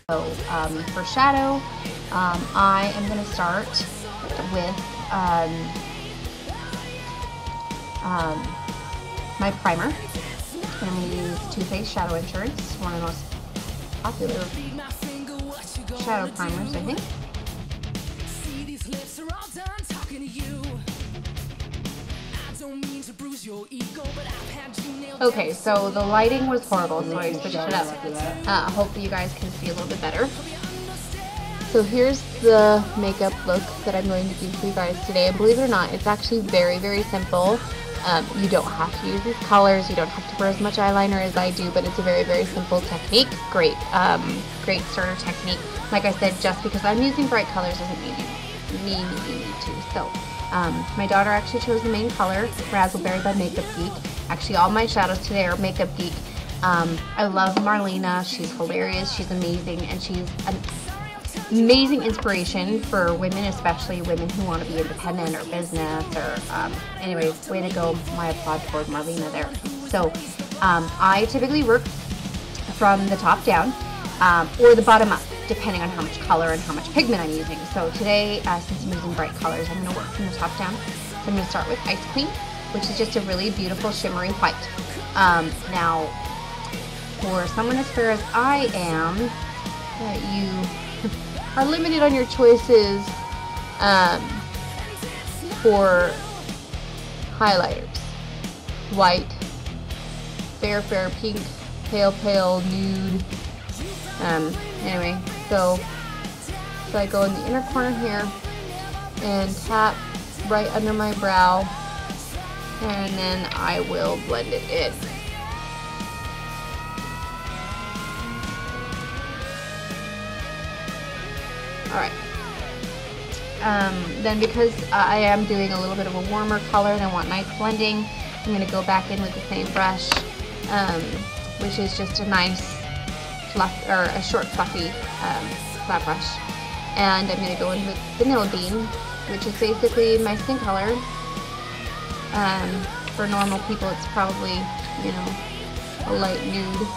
So for shadow, I am going to start with my primer. I'm going to use Too Faced Shadow Insurance, one of the most popular shadow primers, I think. Okay, so the lighting was horrible, so I switched it up. Hopefully you guys can see a little bit better. So here's the makeup look that I'm going to do for you guys today. And believe it or not, it's actually very, very simple. You don't have to use these colors. You don't have to wear as much eyeliner as I do, but it's a very, very simple technique. Great, great starter technique. Like I said, just because I'm using bright colors doesn't mean you need to. So my daughter actually chose the main color, Razzleberry by Makeup Geek. Actually, all my shadows today are Makeup Geek. I love Marlena. She's hilarious. She's amazing, and she's an amazing inspiration for women, especially women who want to be independent or business or anyways, way to go. My applaud for Marlena there. So I typically work from the top down or the bottom up, depending on how much color and how much pigment I'm using. So today, since I'm using bright colors, I'm going to work from the top down. So I'm going to start with Ice Queen, which is just a really beautiful shimmery white. Now, for someone as fair as I am, you are limited on your choices for highlighters. White, fair, pink, pale, nude. Anyway, so I go in the inner corner here and tap right under my brow, and then I will blend it in. Alright, then because I am doing a little bit of a warmer color and I want nice blending, I'm going to go back in with the same brush, which is just a nice fluff, or a short fluffy flat brush. And I'm going to go in with Vanilla Bean, which is basically my skin color. For normal people it's probably, you know, a light nude.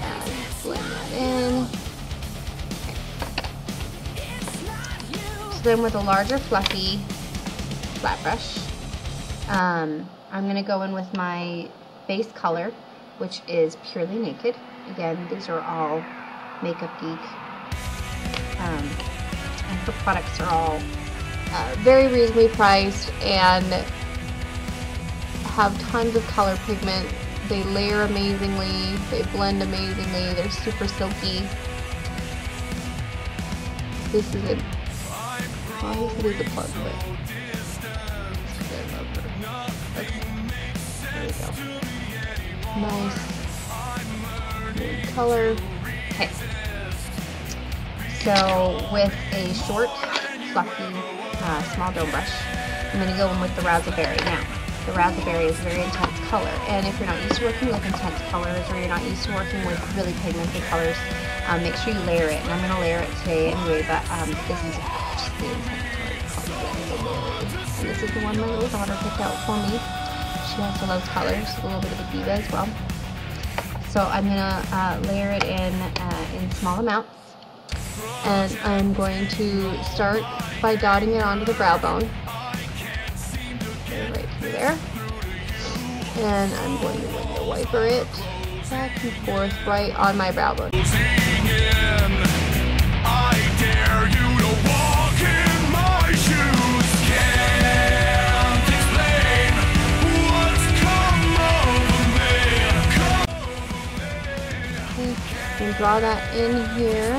And blend that in. So then with a larger fluffy flat brush, I'm going to go in with my base color, which is Purely Naked. Again, these are all Makeup Geek, and her products are all very reasonably priced and have tons of color pigment. They layer amazingly, they blend amazingly, they're super silky. This is a, well, this is a plug, but I love her. Okay, there we go. Nice nude color. Okay, so with a short, fluffy, small dome brush, I'm going to go in with the Razzleberry. Now, the Razzleberry is a very intense color, and if you're not used to working with intense colors, or you're not used to working with really pigmented colors, make sure you layer it. And I'm going to layer it today anyway, but this is just the intense color. And this is the one my little daughter picked out for me. She also loves colors, a little bit of a diva as well. So I'm going to layer it in small amounts, and I'm going to start by dotting it onto the brow bone, right through there, and I'm going to window wiper it back and forth right on my brow bone. And draw that in here.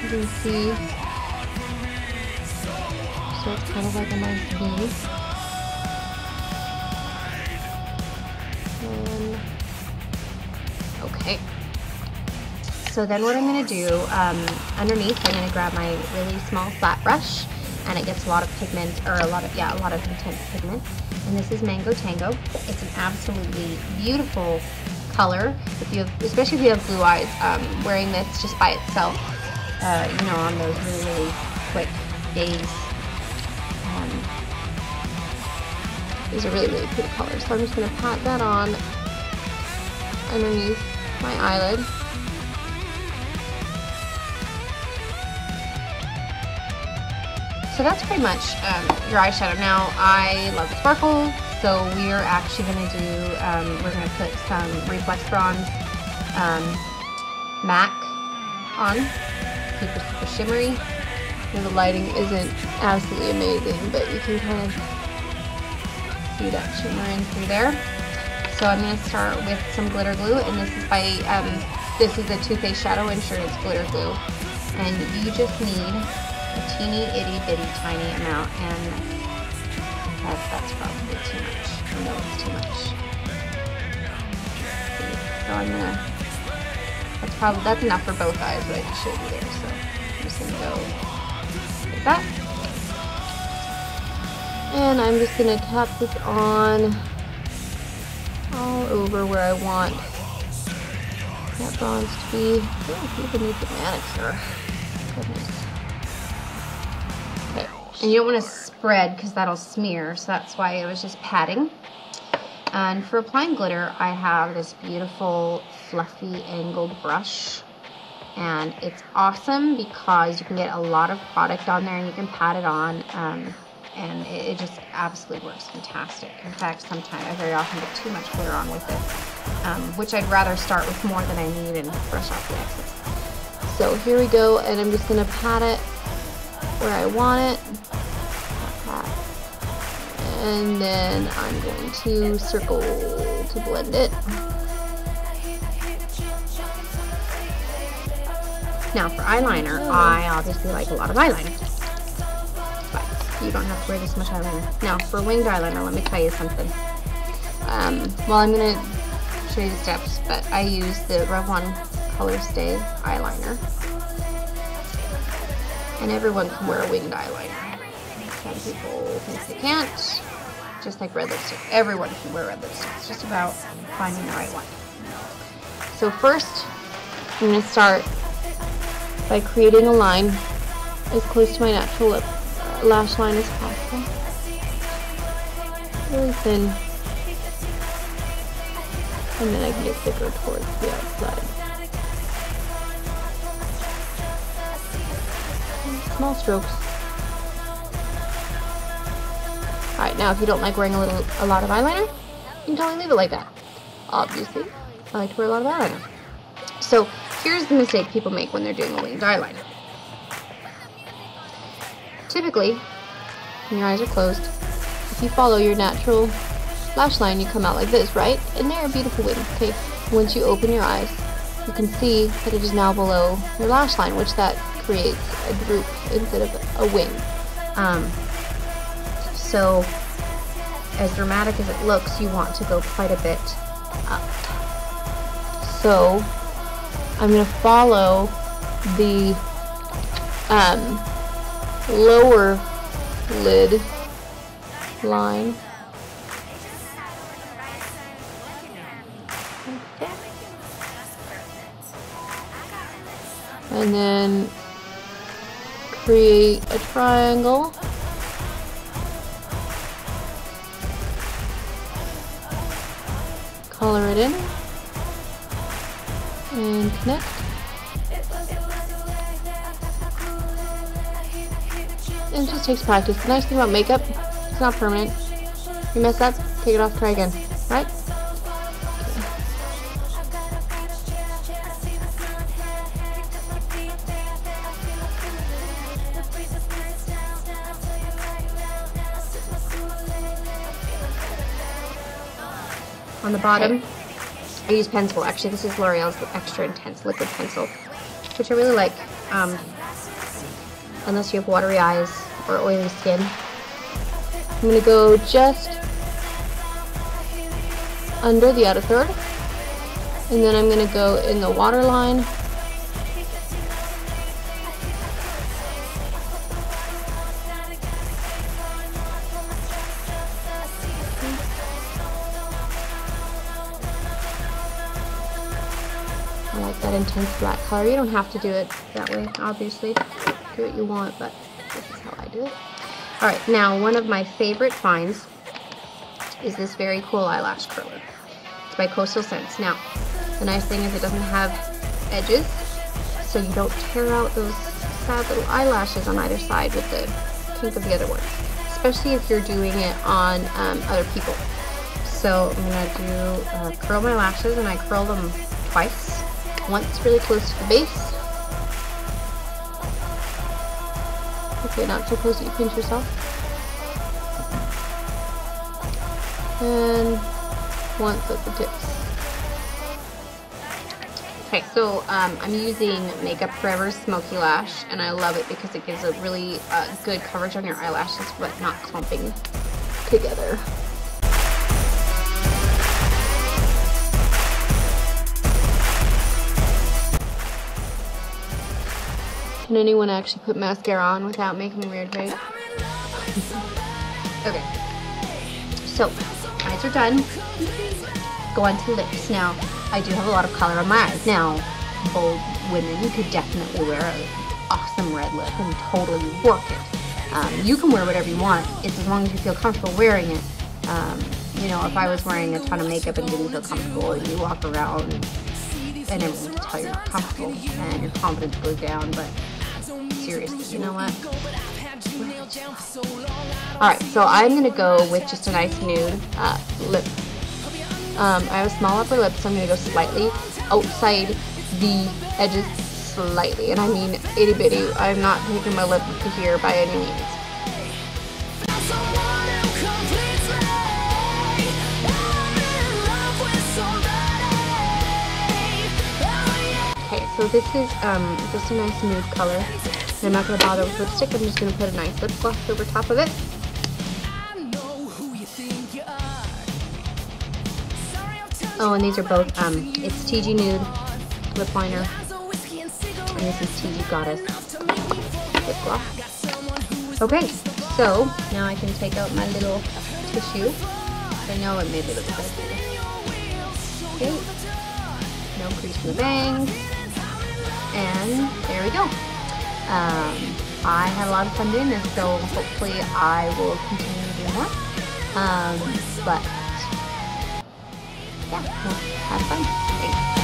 You can see, so it's kind of like a nice V. Okay. So then what I'm going to do, underneath I'm going to grab my really small flat brush, and it gets a lot of pigment, or a lot of intense pigment. And this is Mango Tango. It's an absolutely beautiful color, if you have, especially if you have blue eyes. Wearing this just by itself, you know, on those really quick days, is a really pretty color. So I'm just going to pat that on underneath my eyelid. so that's pretty much your eyeshadow. Now, I love sparkle, so we are actually going to do, we're going to put some Reflex Bronze MAC on, super, super shimmery. And the lighting isn't absolutely amazing, but you can kind of see that shimmer in through there. So I'm going to start with some glitter glue, and this is by, this is a Too Faced Shadow Insurance glitter glue. And you just need a teeny itty bitty tiny amount, and that's probably too much. I know it's too much. So I'm going to, that's enough for both eyes that I just showed you there. So I'm just going to go like that. And I'm just going to tap this on all over where I want that bronze to be. Oh, even need the manicure. Goodness. Okay, and you don't want to spread because that'll smear, so that's why it was just patting. And for applying glitter, I have this beautiful fluffy angled brush, and it's awesome because you can get a lot of product on there and you can pat it on, and it just absolutely works fantastic. In fact, sometimes I very often get too much glitter on with it, which I'd rather start with more than I need and brush off the excess. So here we go, and I'm just going to pat it where I want it, and then I'm going to circle to blend it. Now for eyeliner, I obviously like a lot of eyeliner, but you don't have to wear this much eyeliner. Now for winged eyeliner, let me tell you something. Well, I'm going to show you the steps, but I use the Revlon Color Stay eyeliner, and everyone can wear a winged eyeliner. Some people think they can't, just like red lipstick. Everyone can wear red lipstick. It's just about finding the right one. So first, I'm going to start by creating a line as close to my natural lash line as possible. Really thin. And then I can get thicker towards the outside. Small strokes. Alright, now if you don't like wearing a lot of eyeliner, you can totally leave it like that. Obviously, I like to wear a lot of eyeliner. So here's the mistake people make when they're doing a winged eyeliner. Typically, when your eyes are closed, if you follow your natural lash line, you come out like this, right? And they're a beautiful wing. Okay, once you open your eyes, you can see that it is now below your lash line, which that creates a droop instead of a wing. So, as dramatic as it looks, you want to go quite a bit up. So, I'm going to follow the lower lid line. And then create a triangle. Color it in. And connect. And it just takes practice. The nice thing about makeup, it's not permanent. You mess up, take it off, try again. Right? On the bottom, I use pencil. Actually, this is L'Oreal's Extra Intense Liquid Pencil, which I really like, unless you have watery eyes or oily skin. I'm going to go just under the outer third, and then I'm going to go in the waterline. I like that intense black color. You don't have to do it that way, obviously. Do what you want, but this is how I do it. Alright, now one of my favorite finds is this very cool eyelash curler. It's by Coastal Scents. Now, the nice thing is it doesn't have edges, so you don't tear out those sad little eyelashes on either side with the think of the other ones, especially if you're doing it on other people. So I'm gonna do curl my lashes, and I curl them twice. Once really close to the base. Okay, not so close that you pinch yourself. And once at the tips. Okay, so I'm using Makeup Forever's Smoky Lash, and I love it because it gives a really good coverage on your eyelashes, but not clumping together. Can anyone actually put mascara on without making a weird face? Okay, so eyes are done. Go on to lips. Now, I do have a lot of color on my eyes. Now, bold women could definitely wear an awesome red lip and totally work it. You can wear whatever you want. It's as long as you feel comfortable wearing it. You know, if I was wearing a ton of makeup and didn't feel comfortable, and you walk around and everyone can tell you're not comfortable and your confidence goes down, but seriously, you know what? Alright, so I'm going to go with just a nice nude lip. I have a small upper lip, so I'm going to go slightly outside the edges slightly. And I mean itty bitty. I'm not taking my lip to here by any means. Okay, so this is just a nice nude color. I'm not going to bother with lipstick. I'm just going to put a nice lip gloss over top of it. Oh, and these are both, it's TG Nude lip liner, and this is TG Goddess lip gloss. Okay, so now I can take out my little tissue. I know it made it look good. Okay, no crease in the bangs, and there we go. I had a lot of fun doing this, so hopefully I will continue to do more. But yeah, well, have fun. Thanks.